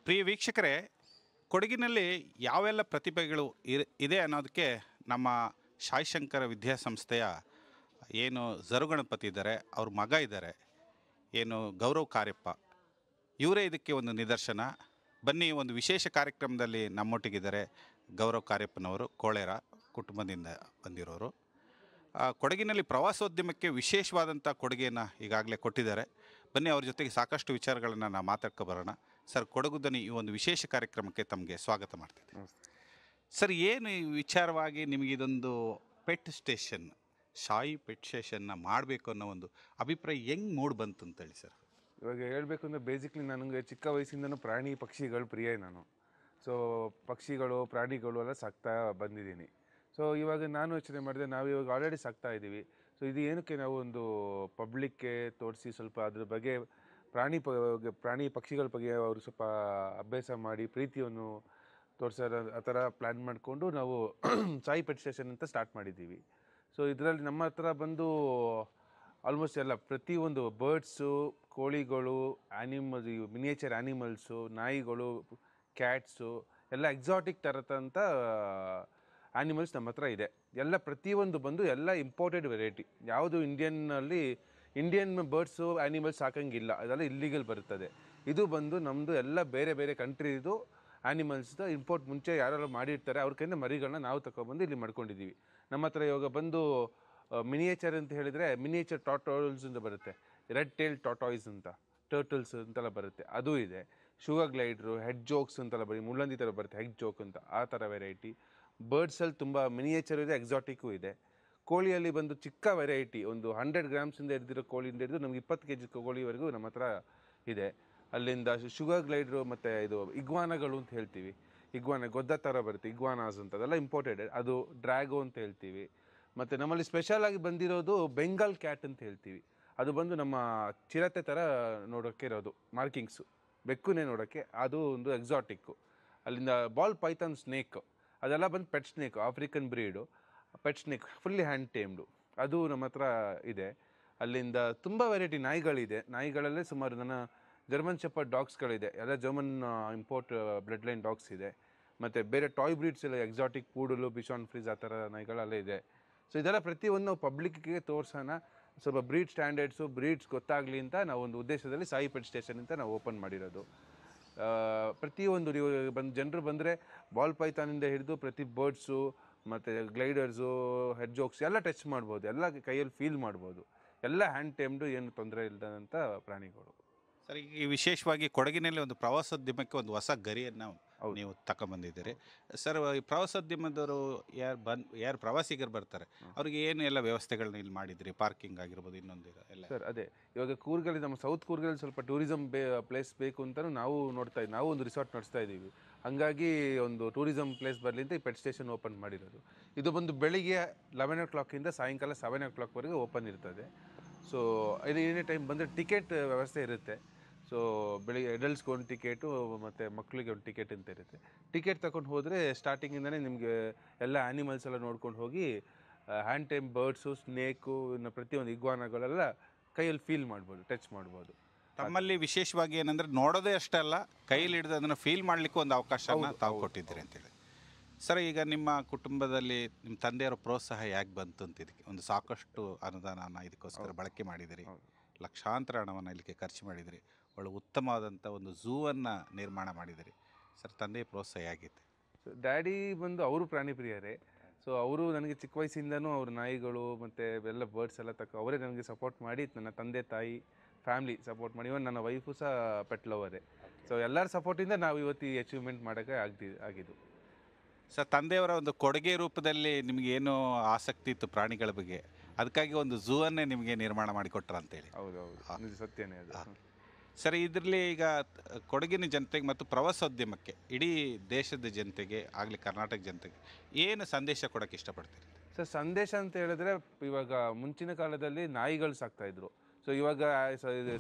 ಪ್ರಿಯ ವೀಕ್ಷಕರೇ, ಕೊಡಗಿನಲ್ಲಿ ಯಾವೆಲ್ಲ ಪ್ರತಿಭೆಗಳು ಇದೆ ಅನ್ನೋದಕ್ಕೆ ನಮ್ಮ ಶಾಯಿಶಂಕರ ವಿದ್ಯಾಸಂಸ್ಥೆಯ ಏನು ಜರುಗಣಪತಿ ಇದ್ದಾರೆ, ಅವ್ರ ಮಗ ಇದ್ದಾರೆ, ಏನು ಗೌರವ್ ಕಾರ್ಯಪ್ಪ, ಇವರೇ ಇದಕ್ಕೆ ಒಂದು ನಿದರ್ಶನ. ಬನ್ನಿ, ಒಂದು ವಿಶೇಷ ಕಾರ್ಯಕ್ರಮದಲ್ಲಿ ನಮ್ಮೊಟ್ಟಿಗಿದ್ದಾರೆ ಗೌರವ್ ಕಾರ್ಯಪ್ಪನವರು. ಕೋಳೇರ ಕುಟುಂಬದಿಂದ ಬಂದಿರೋರು. ಕೊಡಗಿನಲ್ಲಿ ಪ್ರವಾಸೋದ್ಯಮಕ್ಕೆ ವಿಶೇಷವಾದಂಥ ಕೊಡುಗೆಯನ್ನು ಈಗಾಗಲೇ ಕೊಟ್ಟಿದ್ದಾರೆ. ಬನ್ನಿ, ಅವ್ರ ಜೊತೆಗೆ ಸಾಕಷ್ಟು ವಿಚಾರಗಳನ್ನು ನಾವು ಮಾತಾಡ್ಕೊ ಬರೋಣ. ಸರ್, ಕೊಡಗು ದನಿ ಈ ಒಂದು ವಿಶೇಷ ಕಾರ್ಯಕ್ರಮಕ್ಕೆ ತಮಗೆ ಸ್ವಾಗತ ಮಾಡ್ತಿದ್ದೆ. ಸರ್, ಏನು ಈ ವಿಚಾರವಾಗಿ ನಿಮಗೆ ಇದೊಂದು ಪೆಟ್ ಸ್ಟೇಷನ್, ಶಾಯಿ ಪೆಟ್ ಸ್ಟೇಷನ್ನ ಮಾಡಬೇಕು ಅನ್ನೋ ಒಂದು ಅಭಿಪ್ರಾಯ ಹೆಂಗೆ ಮೂಡಿ ಬಂತು ಅಂತೇಳಿ ಸರ್? ಇವಾಗ ಹೇಳಬೇಕು ಅಂದರೆ ಬೇಸಿಕ್ಲಿ ನನಗೆ ಚಿಕ್ಕ ವಯಸ್ಸಿಂದನೂ ಪ್ರಾಣಿ ಪಕ್ಷಿಗಳು ಪ್ರಿಯ ನಾನು. ಸೊ ಪಕ್ಷಿಗಳು ಪ್ರಾಣಿಗಳು ಎಲ್ಲ ಸಾಕ್ತಾ ಬಂದಿದ್ದೀನಿ. ಸೊ ಇವಾಗ ನಾನು ಯೋಚನೆ ಮಾಡಿದೆ, ನಾವು ಇವಾಗ ಆಲ್ರೆಡಿ ಸಾಕ್ತಾ ಇದ್ದೀವಿ. ಸೊ ಇದು ಏನಕ್ಕೆ ನಾವು ಒಂದು ಪಬ್ಲಿಕ್ಗೆ ತೋರಿಸಿ ಸ್ವಲ್ಪ ಅದ್ರ ಬಗ್ಗೆ ಪ್ರಾಣಿ ಪಕ್ಷಿಗಳ ಬಗ್ಗೆ ಅವರು ಸ್ವಲ್ಪ ಅಭ್ಯಾಸ ಮಾಡಿ ಪ್ರೀತಿಯನ್ನು ತೋರಿಸೋ ಆ ಥರ ಪ್ಲ್ಯಾನ್ ಮಾಡಿಕೊಂಡು ನಾವು ಸಾಯಿ ಪೆಟ್ ಸ್ಟೇಷನ್ ಅಂತ ಸ್ಟಾರ್ಟ್ ಮಾಡಿದ್ದೀವಿ. ಸೊ ಇದರಲ್ಲಿ ನಮ್ಮ ಹತ್ರ ಬಂದು ಆಲ್ಮೋಸ್ಟ್ ಎಲ್ಲ ಪ್ರತಿಯೊಂದು ಬರ್ಡ್ಸು, ಕೋಳಿಗಳು, ಮಿನಿಯೇಚರ್ ಆ್ಯನಿಮಲ್ಸು, ನಾಯಿಗಳು, ಕ್ಯಾಟ್ಸು ಎಲ್ಲ ಎಕ್ಸಾಟಿಕ್ ಥರದಂಥ ಆ್ಯನಿಮಲ್ಸ್ ನಮ್ಮ ಹತ್ರ ಇದೆ. ಎಲ್ಲ ಪ್ರತಿಯೊಂದು ಬಂದು ಎಲ್ಲ ಇಂಪೋರ್ಟೆಡ್ ವೆರೈಟಿ. ಯಾವುದು ಇಂಡಿಯನ್ ಬರ್ಡ್ಸು ಆ್ಯನಿಮಲ್ಸ್ ಸಾಕಂಗಿಲ್ಲ, ಅದೆಲ್ಲ ಇಲ್ಲಿಗಲ್ ಬರ್ತದೆ. ಇದು ಬಂದು ನಮ್ಮದು ಎಲ್ಲ ಬೇರೆ ಬೇರೆ ಕಂಟ್ರಿದು ಆ್ಯನಿಮಲ್ಸ್ದು ಇಂಪೋರ್ಟ್ ಮುಂಚೆ ಯಾರೆಲ್ಲ ಮಾಡಿರ್ತಾರೆ ಅವ್ರ ಕೈಯಿಂದ ಮರಿಗಳನ್ನ ನಾವು ತಗೊಬಂದು ಇಲ್ಲಿ ಮಾಡ್ಕೊಂಡಿದ್ದೀವಿ. ನಮ್ಮ ಹತ್ರ ಇವಾಗ ಬಂದು ಮಿನಿಯೇಚರ್ ಅಂತ ಹೇಳಿದರೆ ಮಿನಿಯೇಚರ್ ಟಾಟಾಯ್ಸ್ ಅಂತ ಬರುತ್ತೆ, ರೆಡ್ ಟೇಲ್ ಟಾಟಾಯ್ಸ್ ಅಂತ, ಟರ್ಟಲ್ಸ್ ಅಂತೆಲ್ಲ ಬರುತ್ತೆ, ಅದು ಇದೆ. ಶುಗರ್ ಗ್ಲೈಡ್ರು, ಹೆಡ್ ಜೋಕ್ಸ್ ಅಂತೆಲ್ಲ ಮುಳ್ಳಂದಿ ಥರ ಬರುತ್ತೆ, ಹೆಡ್ ಜೋಕ್ ಅಂತ, ಆ ಥರ ವೆರೈಟಿ. ಬರ್ಡ್ಸಲ್ಲಿ ತುಂಬ ಮಿನಿಯೇಚರ್ ಇದೆ, ಎಕ್ಸಾಟಿಕ್ಕು ಇದೆ. ಕೋಳಿಯಲ್ಲಿ ಬಂದು ಚಿಕ್ಕ ವೆರೈಟಿ, ಒಂದು 100 ಗ್ರಾಮ್ಸಿಂದ ಹಿಡಿದಿರೋ ಕೋಳಿಯಿಂದ ಹಿಡಿದು ನಮ್ಗೆ 20 kg ಕೋಳಿವರೆಗೂ ನಮ್ಮ ಹತ್ರ ಇದೆ. ಅಲ್ಲಿಂದ ಶುಗರ್ ಗ್ಲೈಡ್ರು ಮತ್ತು ಇದು ಇಗ್ವಾನಗಳು ಅಂತ ಹೇಳ್ತೀವಿ, ಗೊದ್ದ ಥರ ಬರುತ್ತೆ, ಇಗ್ವಾನಾಸ್ ಅಂತ, ಅದೆಲ್ಲ ಇಂಪೋರ್ಟೆಡ್. ಅದು ಡ್ರ್ಯಾಗೋ ಅಂತ ಹೇಳ್ತೀವಿ. ಮತ್ತು ನಮ್ಮಲ್ಲಿ ಸ್ಪೆಷಲಾಗಿ ಬಂದಿರೋದು ಬೆಂಗಾಲ್ ಕ್ಯಾಟ್ ಅಂತ ಹೇಳ್ತೀವಿ. ಅದು ಬಂದು ನಮ್ಮ ಚಿರತೆ ಥರ ನೋಡೋಕ್ಕೆ ಇರೋದು, ಮಾರ್ಕಿಂಗ್ಸು ಬೆಕ್ಕುನೇ ನೋಡೋಕ್ಕೆ, ಅದು ಒಂದು ಎಕ್ಸಾಟಿಕ್ಕು. ಅಲ್ಲಿಂದ ಬಾಲ್ ಪೈಥಾನ್ ಸ್ನೇಕ್, ಅದೆಲ್ಲ ಬಂದು pet snake, African breed pet snake, fully hand tamed, ಅದು ನಮ್ಮ ಹತ್ರ ಇದೆ. ಅಲ್ಲಿಂದ ತುಂಬ ವೆರೈಟಿ ನಾಯಿಗಳಿದೆ. ನಾಯಿಗಳಲ್ಲೇ ಸುಮಾರು ನನ್ನ ಜರ್ಮನ್ ಶೆಪರ್ಡ್ ಡಾಗ್ಸ್ಗಳಿದೆ, ಎಲ್ಲ German import blood line dogs ಇದೆ. ಮತ್ತು ಬೇರೆ ಟಾಯ್ ಬ್ರೀಡ್ಸ್ ಎಲ್ಲ ಎಕ್ಸಾಟಿಕ್ ಪೂಡಲು, ಬಿಶಾನ್ ಫ್ರೀಸ್, ಆ ಥರ ನಾಯಿಗಳಲ್ಲೇ ಇದೆ. ಸೊ ಇದೆಲ್ಲ ಪ್ರತಿಯೊಂದು ಪಬ್ಲಿಕ್ಗೆ ತೋರ್ಸೋಣ, ಸ್ವಲ್ಪ ಬ್ರೀಡ್ ಸ್ಟ್ಯಾಂಡರ್ಡ್ಸು, ಬ್ರೀಡ್ಸ್ ಗೊತ್ತಾಗಲಿ ಅಂತ ನಾವು ಒಂದು ಉದ್ದೇಶದಲ್ಲಿ ಸಾಯಿ ಪೆಟ್ ಸ್ಟೇಷನ್ ಅಂತ ನಾವು ಓಪನ್ ಮಾಡಿರೋದು. ಪ್ರತಿಯೊಂದು ನೀವು ಜನರು ಬಂದರೆ ಬಾಲ್ ಪೈಥಾನಿಂದ ಹಿಡಿದು ಪ್ರತಿ ಬರ್ಡ್ಸು ಮತ್ತು ಗ್ಲೈಡರ್ಸು, ಹೆಡ್ ಜೋಕ್ಸ್ ಎಲ್ಲ ಟಚ್ ಮಾಡ್ಬೋದು, ಎಲ್ಲ ಕೈಯಲ್ಲಿ ಫೀಲ್ ಮಾಡ್ಬೋದು. ಎಲ್ಲ ಹ್ಯಾಂಡ್ ಟೇಮ್ಡು, ಏನು ತೊಂದರೆ ಇಲ್ಲದಂಥ ಪ್ರಾಣಿಗಳು. ಸರ್, ಈಗ ವಿಶೇಷವಾಗಿ ಕೊಡಗಿನಲ್ಲಿ ಒಂದು ಪ್ರವಾಸೋದ್ಯಮಕ್ಕೆ ಒಂದು ಹೊಸ ಗರಿಯನ್ನು ನೀವು ತಗೊಂಬಂದಿದ್ದೀರಿ. ಸರ್, ಈ ಪ್ರವಾಸೋದ್ಯಮದವರು ಯಾರು ಪ್ರವಾಸಿಗರು ಬರ್ತಾರೆ ಅವ್ರಿಗೆ ಏನು ಎಲ್ಲ ವ್ಯವಸ್ಥೆಗಳನ್ನ ಇಲ್ಲಿ ಮಾಡಿದ್ರಿ? ಪಾರ್ಕಿಂಗ್ ಆಗಿರ್ಬೋದು, ಇನ್ನೊಂದು ಎಲ್ಲ. ಸರ್, ಅದೇ ಇವಾಗ ಕೂರ್ಗಲ್ಲಿ, ನಮ್ಮ ಸೌತ್ ಕೂರ್ಗಲ್ಲಿ ಸ್ವಲ್ಪ ಟೂರಿಸಮ್ ಪ್ಲೇಸ್ ಬೇಕು ಅಂತಲೂ ನಾವು ನೋಡ್ತಾ ಇದ್ದೀವಿ. ನಾವು ಒಂದು ರಿಸಾರ್ಟ್ ನಡೆಸ್ತಾ ಇದ್ದೀವಿ. ಹಾಗಾಗಿ ಒಂದು ಟೂರಿಸಮ್ ಪ್ಲೇಸ್ ಬರಲಿ ಅಂತ ಈ ಪೆಟ್ ಸ್ಟೇಷನ್ ಓಪನ್ ಮಾಡಿರೋದು. ಇದು ಬಂದು ಬೆಳಿಗ್ಗೆ 11 o'clock ಸಾಯಂಕಾಲ 7 o'clock ಓಪನ್ ಇರ್ತದೆ. ಸೊ ಇದು ಏನೇ ಟೈಮ್ ಬಂದರೆ ಟಿಕೆಟ್ ವ್ಯವಸ್ಥೆ ಇರುತ್ತೆ. ಸೊ ಬೆಳಿಗ್ಗೆ ಅಡಲ್ಟ್ಸ್ಗೆ ಒಂದು ಟಿಕೆಟು ಮತ್ತು ಮಕ್ಕಳಿಗೆ ಒಂದು ಟಿಕೆಟ್ ಅಂತ ಇರುತ್ತೆ. ಟಿಕೆಟ್ ತಗೊಂಡು ಹೋದರೆ ಸ್ಟಾರ್ಟಿಂಗಿಂದನೇ ನಿಮಗೆ ಎಲ್ಲ ಆ್ಯನಿಮಲ್ಸ್ ಎಲ್ಲ ನೋಡ್ಕೊಂಡು ಹೋಗಿ ಹ್ಯಾಂಡ್ ಟೈಮ್ ಬರ್ಡ್ಸು, ಸ್ನೇಕು, ಇನ್ನು ಪ್ರತಿಯೊಂದು ಇಗ್ವಾನಗಳೆಲ್ಲ ಕೈಯಲ್ಲಿ ಫೀಲ್ ಮಾಡ್ಬೋದು, ಟಚ್ ಮಾಡ್ಬೋದು. ತಮ್ಮಲ್ಲಿ ವಿಶೇಷವಾಗಿ ಏನಂದರೆ ನೋಡೋದೇ ಅಷ್ಟೇ ಅಲ್ಲ, ಕೈಯಲ್ಲಿ ಹಿಡಿದು ಅದನ್ನು ಫೀಲ್ ಮಾಡಲಿಕ್ಕೂ ಒಂದು ಅವಕಾಶನ ತಾವು ಕೊಟ್ಟಿದ್ದೀರಿ ಅಂತೇಳಿ. ಸರ್, ಈಗ ನಿಮ್ಮ ಕುಟುಂಬದಲ್ಲಿ ನಿಮ್ಮ ತಂದೆಯವರ ಪ್ರೋತ್ಸಾಹ ಯಾಕೆ ಬಂತು ಅಂತ ಇದಕ್ಕೆ? ಒಂದು ಸಾಕಷ್ಟು ಅನುದಾನ ಇದಕ್ಕೋಸ್ಕರ ಬಳಕೆ ಮಾಡಿದಿರಿ, ಲಕ್ಷಾಂತರ ಹಣವನ್ನು ಇಲ್ಲಿಗೆ ಖರ್ಚು ಮಾಡಿದಿರಿ, ಒಳ್ಳೆ ಉತ್ತಮವಾದಂಥ ಒಂದು ಝೂವನ್ನು ನಿರ್ಮಾಣ ಮಾಡಿದಿರಿ. ಸರ್, ತಂದೆಯ ಪ್ರೋತ್ಸಾಹ ಹೇಗಿತ್ತು? ಸೊ ಡ್ಯಾಡಿ ಬಂದು ಅವರು ಪ್ರಾಣಿ ಪ್ರಿಯರೇ. ಸೊ ಅವರು ನನಗೆ ಚಿಕ್ಕ ವಯಸ್ಸಿಂದನೂ ಅವ್ರ ನಾಯಿಗಳು ಮತ್ತು ಎಲ್ಲ ಬರ್ಡ್ಸ್ ಎಲ್ಲ ಅವರೇ ನನಗೆ ಸಪೋರ್ಟ್ ಮಾಡಿ, ನನ್ನ ತಂದೆ ತಾಯಿ ಫ್ಯಾಮ್ಲಿ ಸಪೋರ್ಟ್ ಮಾಡಿ, ಇವನ್ ನನ್ನ ವೈಫು ಸಹ ಪೆಟ್ ಲವರೇ. ಸೊ ಎಲ್ಲರ ಸಪೋರ್ಟಿಂದ ನಾವು ಇವತ್ತು ಈ ಅಚೀವ್ಮೆಂಟ್ ಮಾಡೋಕ್ಕೆ ಆಗಿದ್ದು. ಸರ್, ತಂದೆಯವರ ಒಂದು ಕೊಡುಗೆ ರೂಪದಲ್ಲಿ ನಿಮಗೇನು ಆಸಕ್ತಿ ಇತ್ತು ಪ್ರಾಣಿಗಳ ಬಗ್ಗೆ, ಅದಕ್ಕಾಗಿ ಒಂದು ಝೂವನ್ನೇ ನಿಮಗೆ ನಿರ್ಮಾಣ ಮಾಡಿಕೊಟ್ರ ಅಂತೇಳಿ. ಹೌದು, ಸತ್ಯನೇ ಅದು. ಸರ್, ಇದರಲ್ಲಿ ಈಗ ಕೊಡಗಿನ ಜನತೆಗೆ ಮತ್ತು ಪ್ರವಾಸೋದ್ಯಮಕ್ಕೆ, ಇಡೀ ದೇಶದ ಜನತೆಗೆ ಆಗಲಿ ಕರ್ನಾಟಕ ಜನತೆಗೆ ಏನು ಸಂದೇಶ ಕೊಡೋಕ್ಕೆ ಇಷ್ಟಪಡ್ತೀರಿ? ಸರ್, ಸಂದೇಶ ಅಂತ ಹೇಳಿದ್ರೆ, ಇವಾಗ ಮುಂಚಿನ ಕಾಲದಲ್ಲಿ ನಾಯಿಗಳು ಸಾಕ್ತಾಯಿದ್ರು. ಸೊ ಇವಾಗ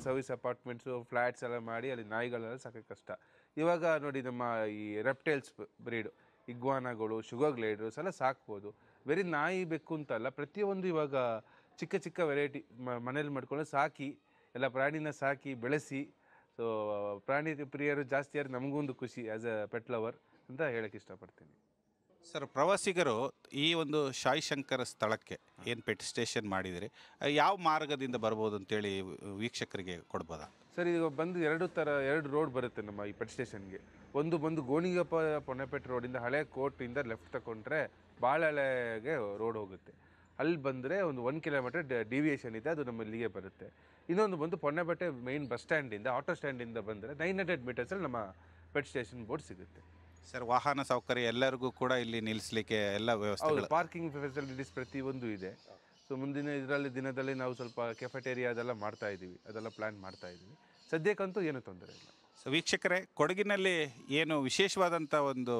ಸರ್ವಿಸ್ ಅಪಾರ್ಟ್ಮೆಂಟ್ಸು, ಫ್ಲ್ಯಾಟ್ಸ್ ಎಲ್ಲ ಮಾಡಿ ಅಲ್ಲಿ ನಾಯಿಗಳೆಲ್ಲ ಸಾಕೋಕ್ಕೆ ಕಷ್ಟ. ಇವಾಗ ನೋಡಿ, ನಮ್ಮ ಈ ರೆಪ್ಟೈಲ್ಸ್ ಬ್ರೀಡು, ಇಗ್ವಾನಗಳು, ಶುಗರ್ ಗ್ಲೈಡರ್ಸ್ ಎಲ್ಲ ಸಾಕ್ಬೋದು. ಬರೀ ನಾಯಿ ಬೆಕ್ಕು ಅಂತಲ್ಲ, ಪ್ರತಿಯೊಂದು ಇವಾಗ ಚಿಕ್ಕ ಚಿಕ್ಕ ವೆರೈಟಿ ಮನೇಲಿ ಮಾಡ್ಕೊಂಡು ಸಾಕಿ, ಎಲ್ಲ ಪ್ರಾಣಿನ ಸಾಕಿ ಬೆಳೆಸಿ ಸೊ ಪ್ರಾಣಿ ಪ್ರಿಯರು ಜಾಸ್ತಿ ಯಾರು ನಮಗೂ ಒಂದು ಖುಷಿ ಆ್ಯಸ್ ಅ ಪೆಟ್ ಲವರ್ ಅಂತ ಹೇಳಕ್ಕೆ ಇಷ್ಟಪಡ್ತೀನಿ. ಸರ್, ಪ್ರವಾಸಿಗರು ಈ ಒಂದು ಶಾಯಿಶಂಕರ ಸ್ಥಳಕ್ಕೆ ಏನು ಪೆಟ್ ಸ್ಟೇಷನ್ ಮಾಡಿದಿರಿ, ಯಾವ ಮಾರ್ಗದಿಂದ ಬರ್ಬೋದು ಅಂತೇಳಿ ವೀಕ್ಷಕರಿಗೆ ಕೊಡ್ಬೋದಾ? ಸರ್, ಈಗ ಬಂದು ಎರಡು ರೋಡ್ ಬರುತ್ತೆ ನಮ್ಮ ಈ ಪೆಟ್ ಸ್ಟೇಷನ್ಗೆ. ಒಂದು ಬಂದು ಗೋಣಿಗಪ್ಪ ಪೊನ್ನೆಪೇಟೆ ರೋಡಿಂದ ಹಳೆ ಕೋರ್ಟಿಂದ ಲೆಫ್ಟ್ ತಗೊಂಡ್ರೆ ಬಾಳೆಗೆ ರೋಡ್ ಹೋಗುತ್ತೆ. ಅಲ್ಲಿ ಬಂದರೆ ಒಂದು 1 ಕಿಲೋಮೀಟರ್ ಡಿವಿಯೇಷನ್ ಇದೆ, ಅದು ನಮ್ಮ ಇಲ್ಲಿಗೆ ಬರುತ್ತೆ. ಇನ್ನೊಂದು ಬಂದು ಪೊನ್ನೆಪೇಟೆ ಮೇನ್ ಬಸ್ ಸ್ಟ್ಯಾಂಡಿಂದ ಆಟೋ ಸ್ಟ್ಯಾಂಡಿಂದ ಬಂದರೆ 900 ಮೀಟರ್ಸಲ್ಲಿ ನಮ್ಮ ಪೆಟ್ ಸ್ಟೇಷನ್ ಬೋರ್ಡ್ ಸಿಗುತ್ತೆ. ಸರ್, ವಾಹನ ಸೌಕರ್ಯ ಎಲ್ಲರಿಗೂ ಕೂಡ ಇಲ್ಲಿ ನಿಲ್ಲಿಸಲಿಕ್ಕೆ ಎಲ್ಲ ವ್ಯವಸ್ಥೆ, ಪಾರ್ಕಿಂಗ್ ಫೆಸಿಲಿಟೀಸ್ ಪ್ರತಿಯೊಂದು ಇದೆ. ಸೊ ಮುಂದಿನ ದಿನದಲ್ಲಿ ನಾವು ಸ್ವಲ್ಪ ಕೆಫೆಟೇರಿಯಾ ಅದೆಲ್ಲ ಮಾಡ್ತಾ ಇದ್ದೀವಿ, ಅದೆಲ್ಲ ಪ್ಲ್ಯಾನ್ ಮಾಡ್ತಾ ಇದ್ದೀವಿ. ಸದ್ಯಕ್ಕಂತೂ ಏನೂ ತೊಂದರೆ ಇಲ್ಲ. ಸೊ ವೀಕ್ಷಕರೇ, ಕೊಡಗಿನಲ್ಲಿ ಏನು ವಿಶೇಷವಾದಂಥ ಒಂದು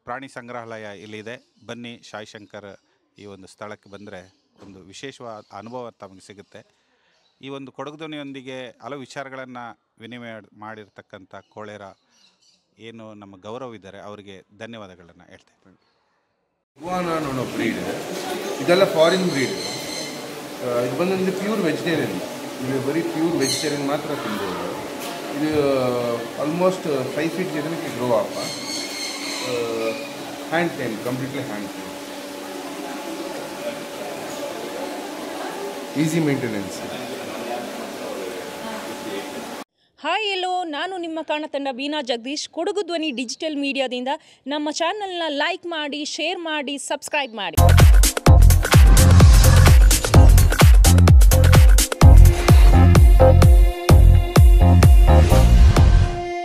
ಪ್ರಾಣಿ ಸಂಗ್ರಹಾಲಯ ಇಲ್ಲಿದೆ. ಬನ್ನಿ, ಶಾಯಿಶಂಕರ್ ಈ ಒಂದು ಸ್ಥಳಕ್ಕೆ ಬಂದರೆ ಒಂದು ವಿಶೇಷವಾದ ಅನುಭವ ತಮಗೆ ಸಿಗುತ್ತೆ. ಈ ಒಂದು ಕೊಡಗು ಧ್ವನಿಯೊಂದಿಗೆ ಹಲವು ವಿಚಾರಗಳನ್ನು ವಿನಿಮಯ ಮಾಡಿರ್ತಕ್ಕಂಥ ಕೋಳೇರ ಏನು ನಮ್ಮ ಗೌರವ್ ಇದ್ದಾರೆ, ಅವರಿಗೆ ಧನ್ಯವಾದಗಳನ್ನು ಹೇಳ್ತಾ ಇದ್ದೀನಿ. ಇಗ್ವಾನಾ ಅನ್ನೋ ಬ್ರೀಡ್ ಇದೆ, ಇದೆಲ್ಲ ಫಾರಿನ್ ಬ್ರೀಡ್. ಇದು ಬಂದು ಪ್ಯೂರ್ ವೆಜಿಟೇರಿಯನ್, ಇದು ಬರೀ ಪ್ಯೂರ್ ವೆಜಿಟೇರಿಯನ್ ಮಾತ್ರ ತಿನ್ಬೋದು. ಇದು ಆಲ್ಮೋಸ್ಟ್ 5 feet ಜನಕ್ಕೆ grow up. Hand tame, completely hand tame, easy maintenance. Hi ಎಲ್ಲೋ, ನಾನು ನಿಮ್ಮ ಕಾಣತಂಡ ಬೀನಾ ಜಗದೀಶ್. ಕೊಡಗು ಧ್ವನಿ ಡಿಜಿಟಲ್ ಮೀಡಿಯಾದಿಂದ ನಮ್ಮ ಚಾನಲ್ನ ಲೈಕ್ ಮಾಡಿ, ಶೇರ್ ಮಾಡಿ, ಸಬ್ಸ್ಕ್ರೈಬ್ ಮಾಡಿ.